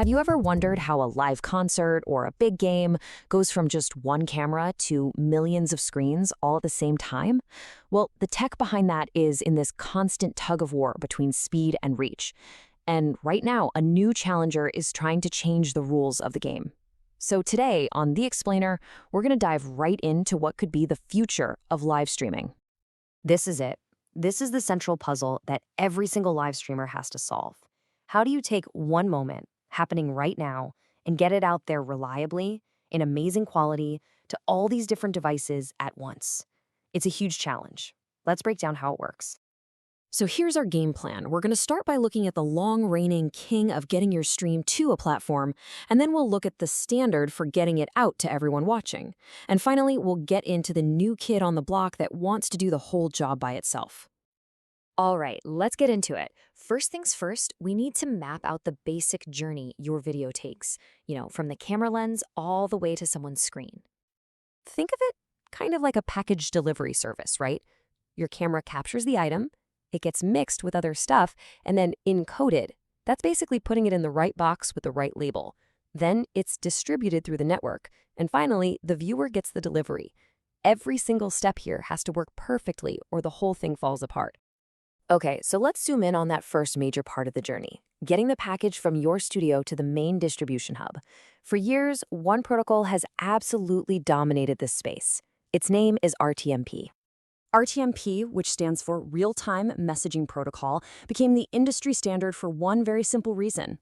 Have you ever wondered how a live concert or a big game goes from just one camera to millions of screens all at the same time? Well, the tech behind that is in this constant tug of war between speed and reach. And right now, a new challenger is trying to change the rules of the game. So today, on The Explainer, we're going to dive right into what could be the future of live streaming. This is it. This is the central puzzle that every single live streamer has to solve. How do you take one moment happening right now and get it out there reliably, in amazing quality, to all these different devices at once? It's a huge challenge. Let's break down how it works. So here's our game plan. We're going to start by looking at the long-reigning king of getting your stream to a platform, and then we'll look at the standard for getting it out to everyone watching. And finally, we'll get into the new kid on the block that wants to do the whole job by itself. All right, let's get into it. First things first, we need to map out the basic journey your video takes, from the camera lens all the way to someone's screen. Think of it kind of like a package delivery service, right? Your camera captures the item, it gets mixed with other stuff, and then encoded. That's basically putting it in the right box with the right label. Then it's distributed through the network. And finally, the viewer gets the delivery. Every single step here has to work perfectly or the whole thing falls apart. Okay, so let's zoom in on that first major part of the journey, getting the package from your studio to the main distribution hub. For years, one protocol has absolutely dominated this space. Its name is RTMP. RTMP, which stands for Real-Time Messaging Protocol, became the industry standard for one very simple reason.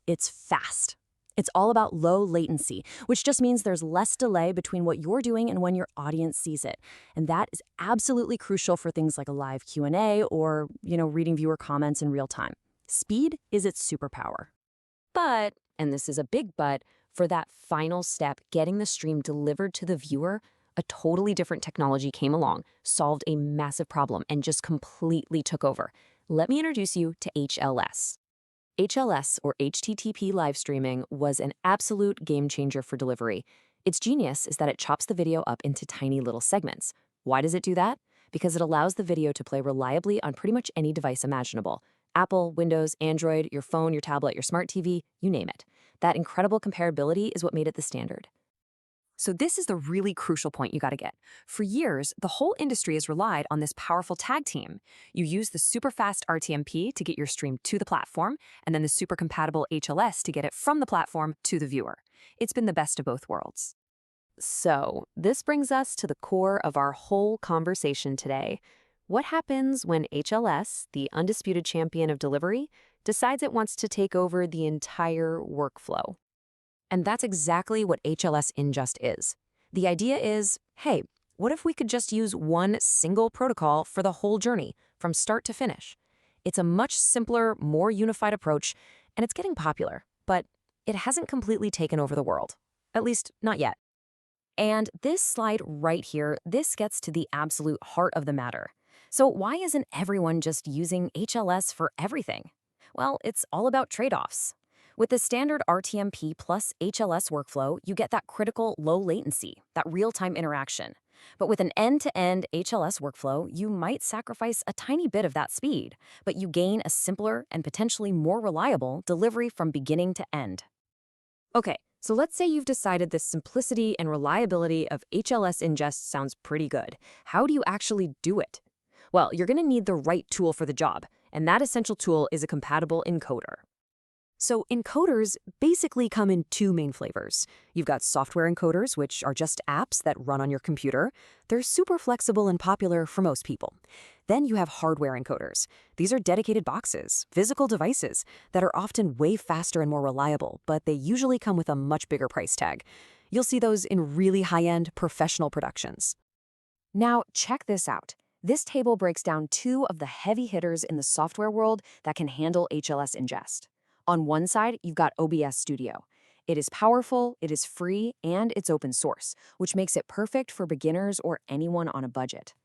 It's fast. It's all about low latency, which just means there's less delay between what you're doing and when your audience sees it. And that is absolutely crucial for things like a live Q&A or, reading viewer comments in real time. Speed is its superpower. But, and this is a big but, for that final step, getting the stream delivered to the viewer, a totally different technology came along, solved a massive problem, and just completely took over. Let me introduce you to HLS. HLS, or HTTP live streaming, was an absolute game changer for delivery. Its genius is that it chops the video up into tiny little segments. Why does it do that? Because it allows the video to play reliably on pretty much any device imaginable. Apple, Windows, Android, your phone, your tablet, your smart TV, you name it. That incredible comparability is what made it the standard. So this is the really crucial point you got to get. For years, the whole industry has relied on this powerful tag team. You use the super fast RTMP to get your stream to the platform, and then the super compatible HLS to get it from the platform to the viewer. It's been the best of both worlds. So this brings us to the core of our whole conversation today. What happens when HLS, the undisputed champion of delivery, decides it wants to take over the entire workflow? And that's exactly what HLS Ingest is. The idea is, hey, what if we could just use one single protocol for the whole journey, from start to finish? It's a much simpler, more unified approach, and it's getting popular, but it hasn't completely taken over the world. At least, not yet. And this slide right here, this gets to the absolute heart of the matter. So why isn't everyone just using HLS for everything? Well, it's all about trade-offs. With the standard RTMP plus HLS workflow, you get that critical low latency, that real-time interaction. But with an end-to-end HLS workflow, you might sacrifice a tiny bit of that speed, but you gain a simpler and potentially more reliable delivery from beginning to end. Okay, so let's say you've decided this simplicity and reliability of HLS ingest sounds pretty good. How do you actually do it? Well, you're going to need the right tool for the job, and that essential tool is a compatible encoder. So encoders basically come in two main flavors. You've got software encoders, which are just apps that run on your computer. They're super flexible and popular for most people. Then you have hardware encoders. These are dedicated boxes, physical devices, that are often way faster and more reliable, but they usually come with a much bigger price tag. You'll see those in really high-end professional productions. Now, check this out. This table breaks down two of the heavy hitters in the software world that can handle HLS ingest. On one side, you've got OBS Studio. It is powerful, it is free, and it's open source, which makes it perfect for beginners or anyone on a budget.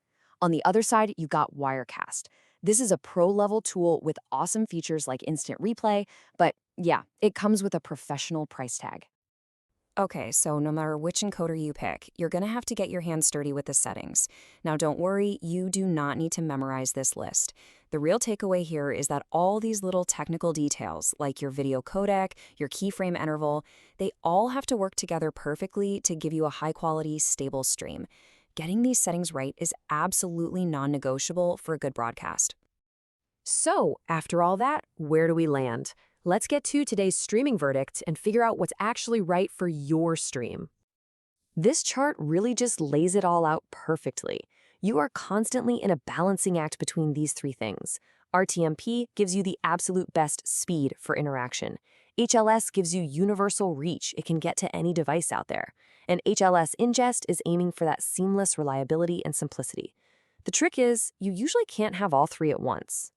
On the other side, you've got Wirecast. This is a pro-level tool with awesome features like instant replay, but yeah, it comes with a professional price tag. Okay, so no matter which encoder you pick, you're going to have to get your hands dirty with the settings. Now, don't worry, you do not need to memorize this list. The real takeaway here is that all these little technical details, like your video codec, your keyframe interval, they all have to work together perfectly to give you a high-quality, stable stream. Getting these settings right is absolutely non-negotiable for a good broadcast. So, after all that, where do we land? Let's get to today's streaming verdict and figure out what's actually right for your stream. This chart really just lays it all out perfectly. You are constantly in a balancing act between these three things. RTMP gives you the absolute best speed for interaction. HLS gives you universal reach. It can get to any device out there. And HLS Ingest is aiming for that seamless reliability and simplicity. The trick is, you usually can't have all three at once.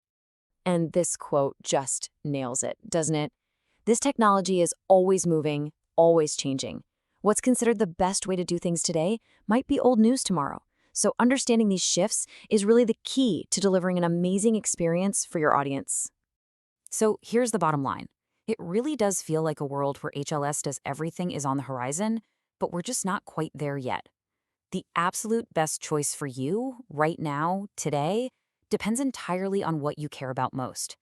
And this quote just nails it, doesn't it? This technology is always moving, always changing. What's considered the best way to do things today might be old news tomorrow. So understanding these shifts is really the key to delivering an amazing experience for your audience. So here's the bottom line. It really does feel like a world where HLS does everything is on the horizon, but we're just not quite there yet. The absolute best choice for you, right now, today, depends entirely on what you care about most.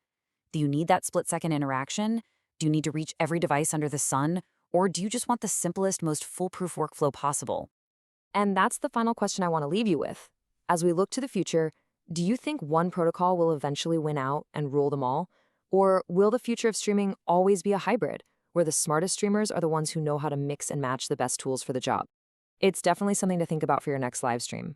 Do you need that split-second interaction? Do you need to reach every device under the sun? Or do you just want the simplest, most foolproof workflow possible? And that's the final question I want to leave you with. As we look to the future, do you think one protocol will eventually win out and rule them all? Or will the future of streaming always be a hybrid, where the smartest streamers are the ones who know how to mix and match the best tools for the job? It's definitely something to think about for your next live stream.